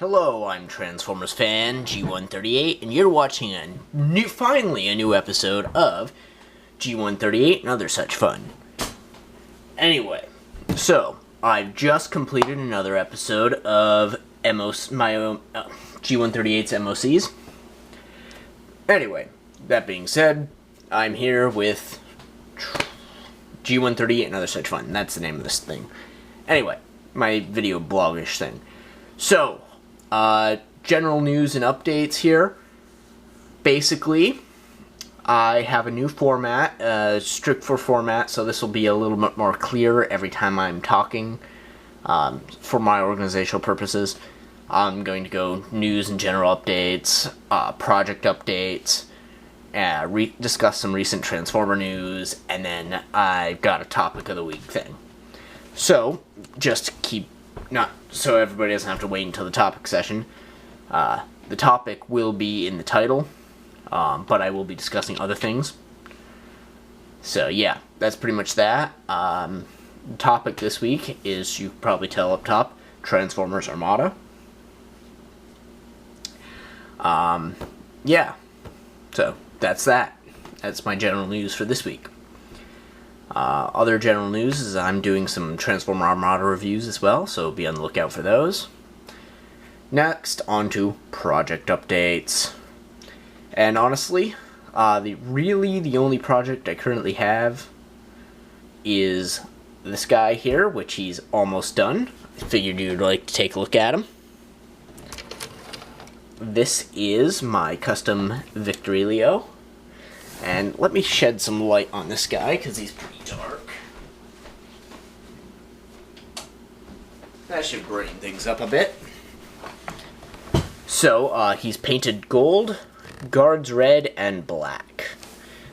Hello, I'm Transformers fan G138, and you're watching finally a new episode of G138 and other such fun. Anyway, so I've just completed another episode of G138's MOCs. Anyway, that being said, I'm here with G138 and other such fun. That's the name of this thing. Anyway, my video blogish thing. So, general news and updates here. Basically, I have a new format, strict for format, so this will be a little bit more clear every time I'm talking, for my organizational purposes. I'm going to go news and general updates, project updates, discuss some recent Transformer news, and then I've got a topic of the week thing. So, just so everybody doesn't have to wait until the topic session. The topic will be in the title, but I will be discussing other things. So yeah, that's pretty much that. The topic this week is, you can probably tell up top, Transformers Armada. Yeah, so that's that. That's my general news for this week. Other general news is I'm doing some Transformer Armada reviews as well, so be on the lookout for those. Next, on to project updates. And honestly, the only project I currently have is this guy here, which he's almost done. I figured you'd like to take a look at him. This is my custom Victory Leo. And let me shed some light on this guy, because he's pretty dark. That should brighten things up a bit. So, he's painted gold, guards red, and black.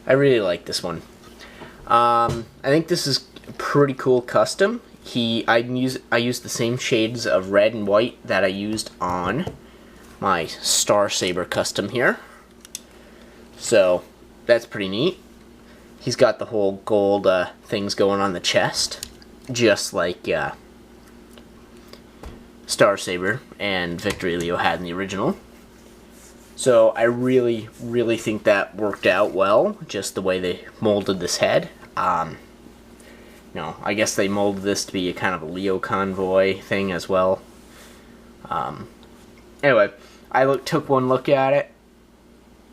I really like this one. I think this is a pretty cool custom. I used the same shades of red and white that I used on my Star Saber custom here. So, that's pretty neat. He's got the whole gold things going on the chest, just like Star Saber and Victory Leo had in the original. So I really, really think that worked out well, just the way they molded this head. I guess they molded this to be a kind of a Leo convoy thing as well. Anyway, I took one look at it.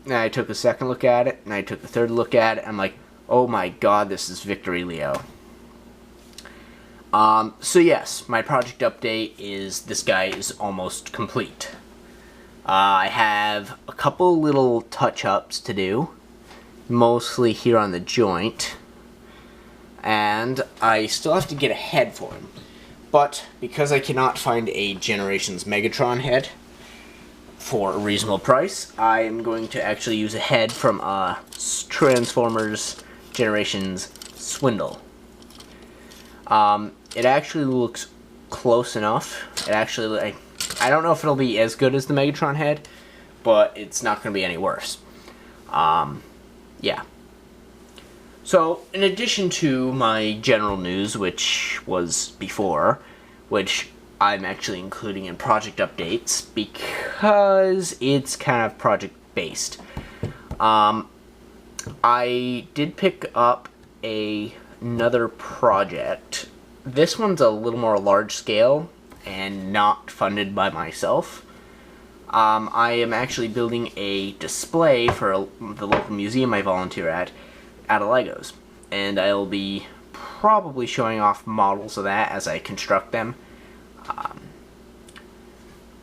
And I took a second look at it, and I took a third look at it. I'm like, oh my god, this is Victory Leo. So yes, my project update is this guy is almost complete. I have a couple little touch-ups to do, mostly here on the joint, and I still have to get a head for him. But because I cannot find a Generations Megatron head for a reasonable price, I am going to actually use a head from Transformers Generations Swindle. It actually looks close enough. I don't know if it'll be as good as the Megatron head, but it's not going to be any worse. Yeah. So, in addition to my general news, which was before, which I'm actually including in project updates because it's kind of project-based. I did pick up another project. This one's a little more large-scale and not funded by myself. I am actually building a display for the local museum I volunteer at out of Legos. And I'll be probably showing off models of that as I construct them.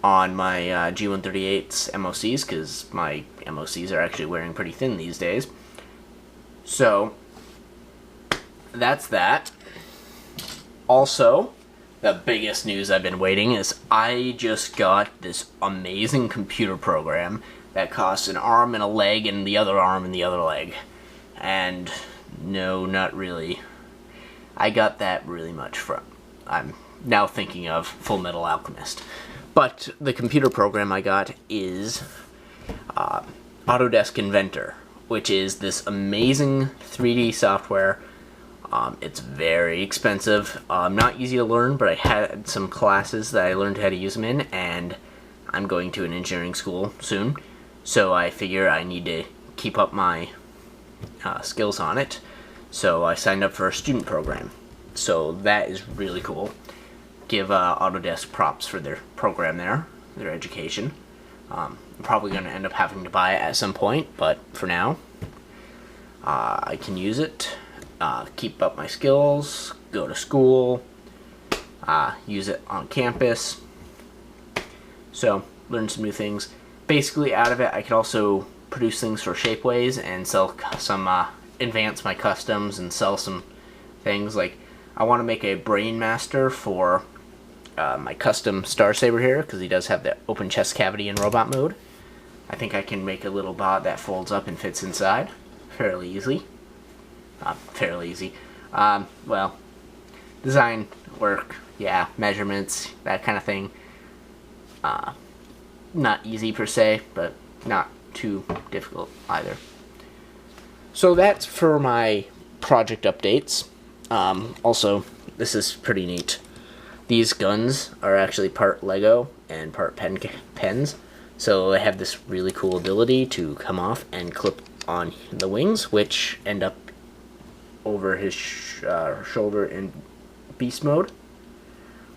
On my G138's MOCs, because my MOCs are actually wearing pretty thin these days. So, that's that. Also, the biggest news I've been waiting is I just got this amazing computer program that costs an arm and a leg and the other arm and the other leg. And no, not really. I got that really much from... I'm now thinking of Full Metal Alchemist. But the computer program I got is Autodesk Inventor, which is this amazing 3D software. It's very expensive, not easy to learn, but I had some classes that I learned how to use them in, and I'm going to an engineering school soon, so I figure I need to keep up my skills on it. So I signed up for a student program. So that is really cool. Give Autodesk props for their program there, their education. I'm probably going to end up having to buy it at some point, but for now, I can use it, keep up my skills, go to school, use it on campus. So, learn some new things. Basically, out of it, I could also produce things for Shapeways and sell some, advance my customs and sell some things. Like, I want to make a Brain Master for my custom Star Saber here, because he does have the open chest cavity in robot mode. I think I can make a little bot that folds up and fits inside fairly easily. Fairly easy. Well, design work, yeah, measurements, that kind of thing. Not easy per se, but not too difficult either. So that's for my project updates. Also, this is pretty neat. These guns are actually part Lego and part pens, so they have this really cool ability to come off and clip on the wings, which end up over his shoulder in beast mode,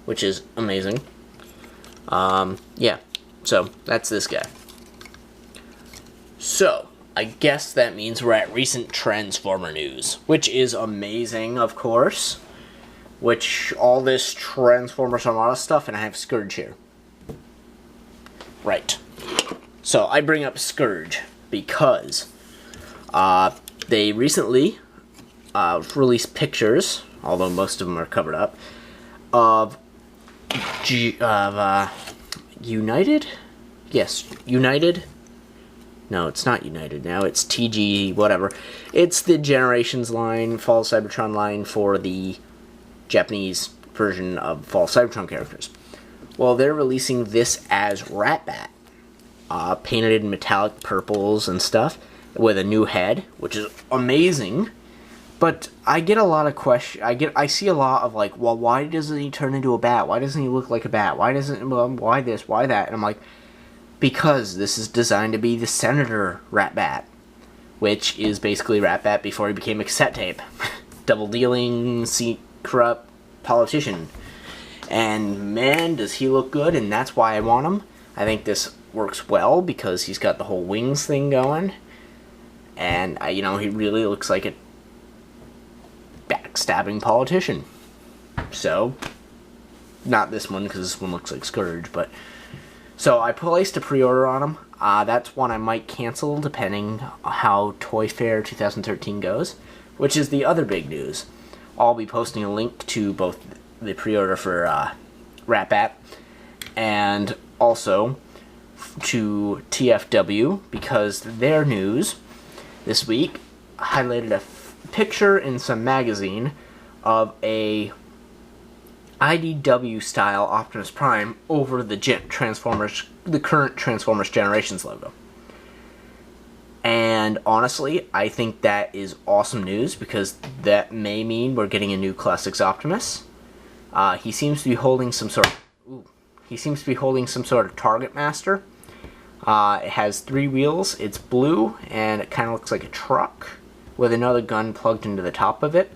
which is amazing. Yeah, so that's this guy. So, I guess that means we're at recent Transformer news, which is amazing, of course. Which, all this Transformers Armada stuff, and I have Scourge here. Right. So, I bring up Scourge because they recently released pictures, although most of them are covered up, of United? Yes, United? No, it's not United now, it's TG, whatever. It's the Generations line, Fall Cybertron line for the Japanese version of Fall Cybertron characters. Well, they're releasing this as Ratbat, painted in metallic purples and stuff, with a new head, which is amazing. But I get a lot of questions. I see a lot of like, well, why doesn't he turn into a bat? Why doesn't he look like a bat? Why this? Why that? And I'm like, because this is designed to be the Senator Ratbat, which is basically Ratbat before he became a cassette tape, double dealing, corrupt politician. And man, does he look good, and that's why I want him. I think this works well because he's got the whole wings thing going, and you know, he really looks like a backstabbing politician. So, not this one because this one looks like Scourge, but so I placed a pre-order on him. That's one I might cancel depending how Toyfair 2013 goes, which is the other big news. I'll be posting a link to both the pre-order for Ratbat and also to TFW, because their news this week highlighted a picture in some magazine of a IDW style Optimus Prime over the current Transformers Generations logo. And honestly, I think that is awesome news, because that may mean we're getting a new Classics Optimus. He seems to be holding some sort of Target Master. It has 3 wheels. It's blue, and it kind of looks like a truck with another gun plugged into the top of it.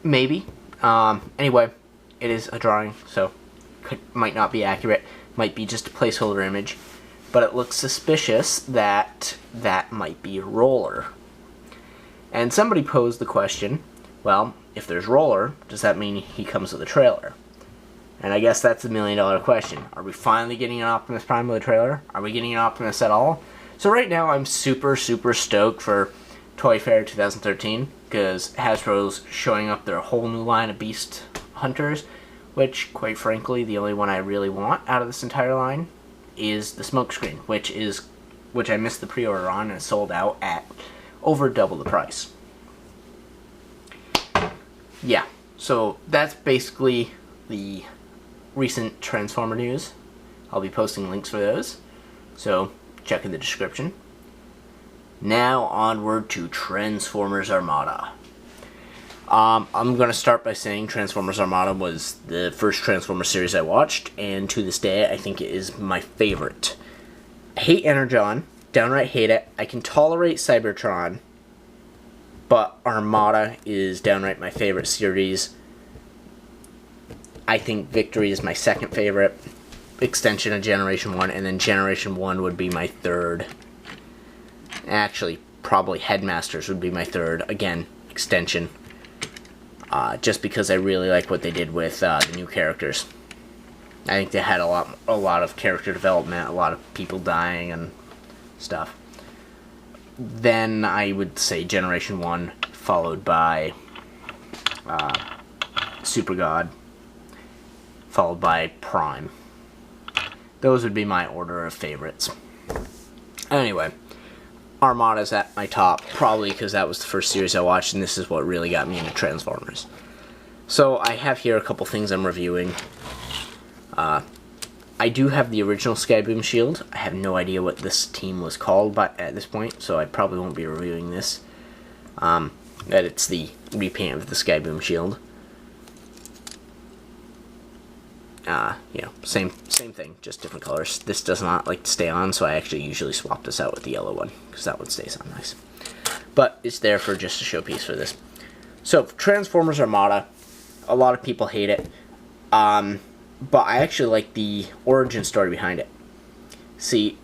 Maybe. Anyway, it is a drawing, so might not be accurate. Might be just a placeholder image. But it looks suspicious that that might be Roller. And somebody posed the question, well, if there's Roller, does that mean he comes with a trailer? And I guess that's the $1 million question. Are we finally getting an Optimus Prime with a trailer? Are we getting an Optimus at all? So right now I'm super stoked for Toyfair 2013, because Hasbro's showing up their whole new line of Beast Hunters, which, quite frankly, the only one I really want out of this entire line is the Smokescreen, which I missed the pre-order on and sold out at over double the price. Yeah, so that's basically the recent Transformer news. I'll be posting links for those, so check in the description. Now onward to Transformers Armada. I'm going to start by saying Transformers Armada was the first Transformers series I watched, and to this day, I think it is my favorite. I hate Energon, downright hate it. I can tolerate Cybertron, but Armada is downright my favorite series. I think Victory is my second favorite extension of Generation 1, and then Generation 1 would be my third. Actually, probably Headmasters would be my third. Again, extension. Just because I really like what they did with the new characters. I think they had a lot of character development, a lot of people dying and stuff. Then I would say Generation 1, followed by Super God, followed by Prime. Those would be my order of favorites. Anyway, Armada's at my top, probably because that was the first series I watched, and this is what really got me into Transformers. So I have here a couple things I'm reviewing. I do have the original Skyboom Shield. I have no idea what this team was called at this point, so I probably won't be reviewing this. That it's the repaint of the Skyboom Shield. Same thing, just different colors. This does not like to stay on, so I actually usually swap this out with the yellow one, because that one stays on nice. But it's there for just a showpiece for this. So, Transformers Armada, a lot of people hate it, but I actually like the origin story behind it. See,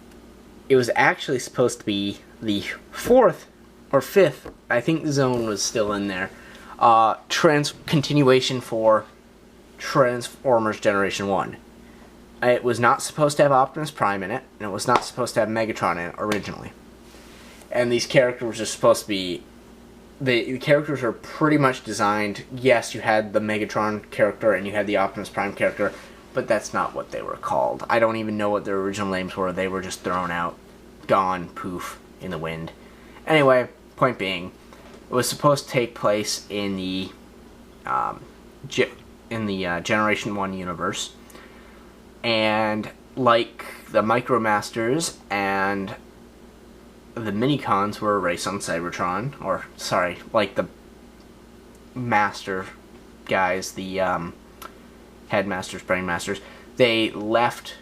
it was actually supposed to be the fourth or fifth, I think the Zone was still in there, continuation for Transformers Generation 1. It was not supposed to have Optimus Prime in it, and it was not supposed to have Megatron in it originally. And these characters are supposed to be... The characters are pretty much designed... Yes, you had the Megatron character and you had the Optimus Prime character, but that's not what they were called. I don't even know what their original names were. They were just thrown out, gone, poof, in the wind. Anyway, point being, it was supposed to take place in the... Generation 1 universe, and like the Micromasters and the Minicons were a race on Cybertron, or sorry, like the Master guys, the Headmasters, Brainmasters, they left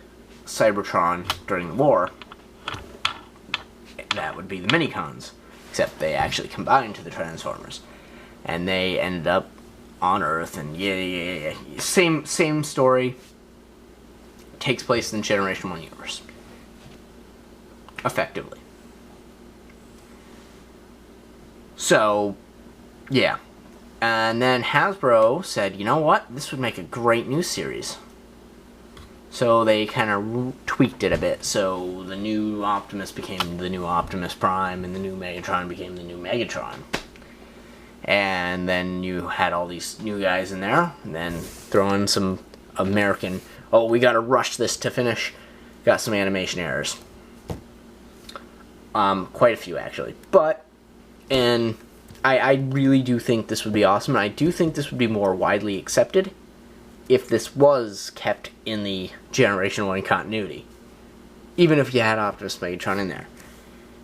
Cybertron during the war. That would be the Minicons, except they actually combined to the Transformers, and they ended up on Earth, and yeah. Same story. Takes place in the Generation 1 universe. Effectively. So, yeah. And then Hasbro said, you know what? This would make a great new series. So they kind of tweaked it a bit. So the new Optimus became the new Optimus Prime, and the new Megatron became the new Megatron. And then you had all these new guys in there, and then throw in some American, oh, we gotta rush this to finish, got some animation errors. Quite a few, actually. But, and I really do think this would be awesome, and I do think this would be more widely accepted if this was kept in the Generation 1 continuity. Even if you had Optimus Megatron in there.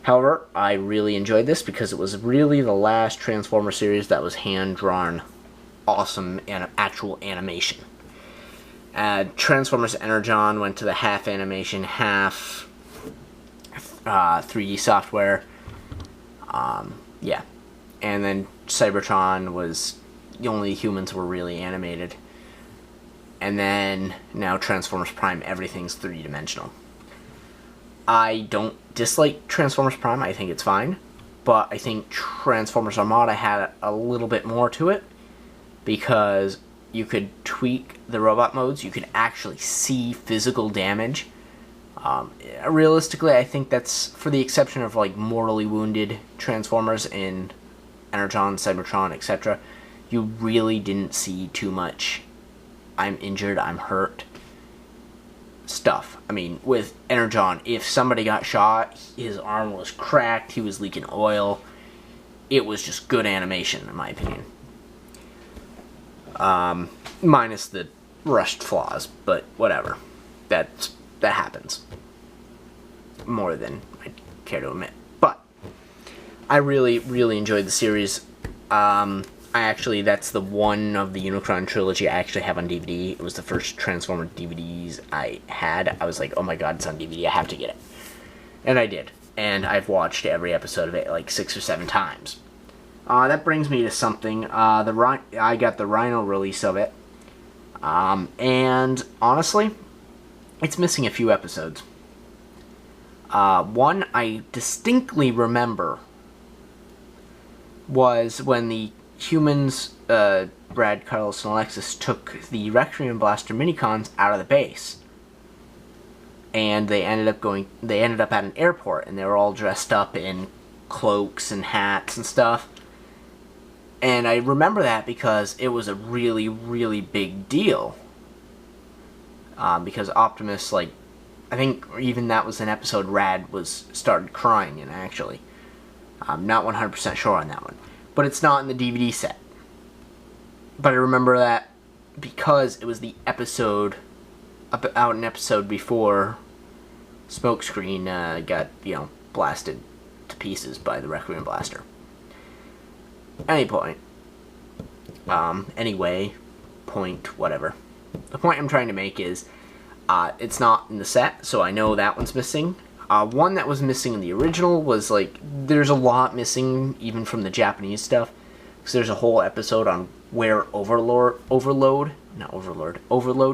However, I really enjoyed this because it was really the last Transformer series that was hand-drawn awesome and actual animation. Transformers Energon went to the half animation, half 3D software. Yeah. And then Cybertron was the only humans were really animated. And then now Transformers Prime, everything's 3-dimensional. I don't dislike Transformers Prime, I think it's fine, but I think Transformers Armada had a little bit more to it, because you could tweak the robot modes, you could actually see physical damage. Realistically, I think that's, for the exception of like mortally wounded Transformers in Energon, Cybertron, etc., you really didn't see too much I'm injured, I'm hurt stuff. I mean, with Energon, if somebody got shot, his arm was cracked, he was leaking oil, it was just good animation, in my opinion. Minus the rushed flaws, but whatever. That happens. More than I care to admit. But I really, really enjoyed the series. I That's the one of the Unicron trilogy I actually have on DVD. It was the first Transformer DVDs I had. I was like, oh my god, it's on DVD, I have to get it. And I did. And I've watched every episode of it like 6 or 7 times. That brings me to something. I got the Rhino release of it. And honestly, it's missing a few episodes. One I distinctly remember was when the humans, Brad, Carlos, and Alexis, took the Requiem Blaster minicons out of the base. And they ended up at an airport, and they were all dressed up in cloaks and hats and stuff. And I remember that because it was a really, really big deal. Because Optimus, like, I think even that was an episode Rad started crying in, actually. I'm not 100% sure on that one. But it's not in the DVD set. But I remember that because it was the episode, out an episode before Smokescreen got, blasted to pieces by the Requiem Blaster. Anyway, point, whatever. The point I'm trying to make is, it's not in the set, so I know that one's missing. One that was missing in the original was, like, there's a lot missing, even from the Japanese stuff, because there's a whole episode on where Overload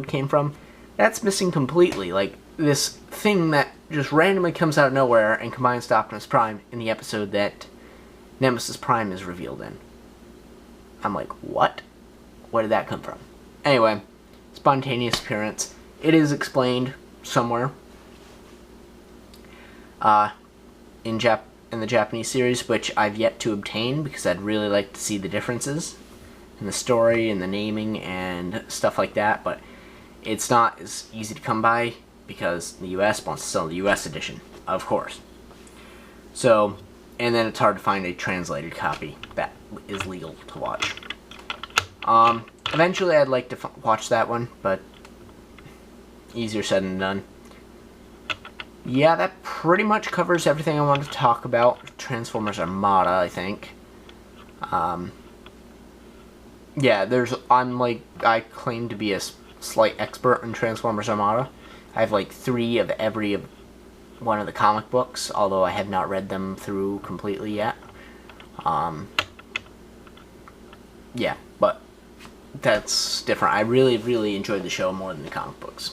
came from. That's missing completely. Like, this thing that just randomly comes out of nowhere and combines to Optimus Prime in the episode that Nemesis Prime is revealed in. I'm like, what? Where did that come from? Anyway, spontaneous appearance. It is explained somewhere in the Japanese series, which I've yet to obtain because I'd really like to see the differences in the story and the naming and stuff like that, but it's not as easy to come by because the US wants to sell the US edition, of course. So, and then it's hard to find a translated copy that is legal to watch. Eventually I'd like to watch that one, but easier said than done. Yeah, that pretty much covers everything I wanted to talk about. Transformers Armada, I think. Yeah, I claim to be a slight expert in Transformers Armada. I have like 3 of every one of the comic books, although I have not read them through completely yet. Yeah, but that's different. I really, really enjoyed the show more than the comic books.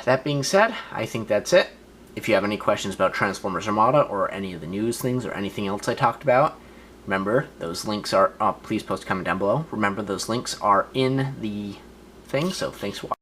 That being said, I think that's it. If you have any questions about Transformers Armada or any of the news things or anything else I talked about, remember, those links are... please post a comment down below. Remember, those links are in the thing, so thanks for watching.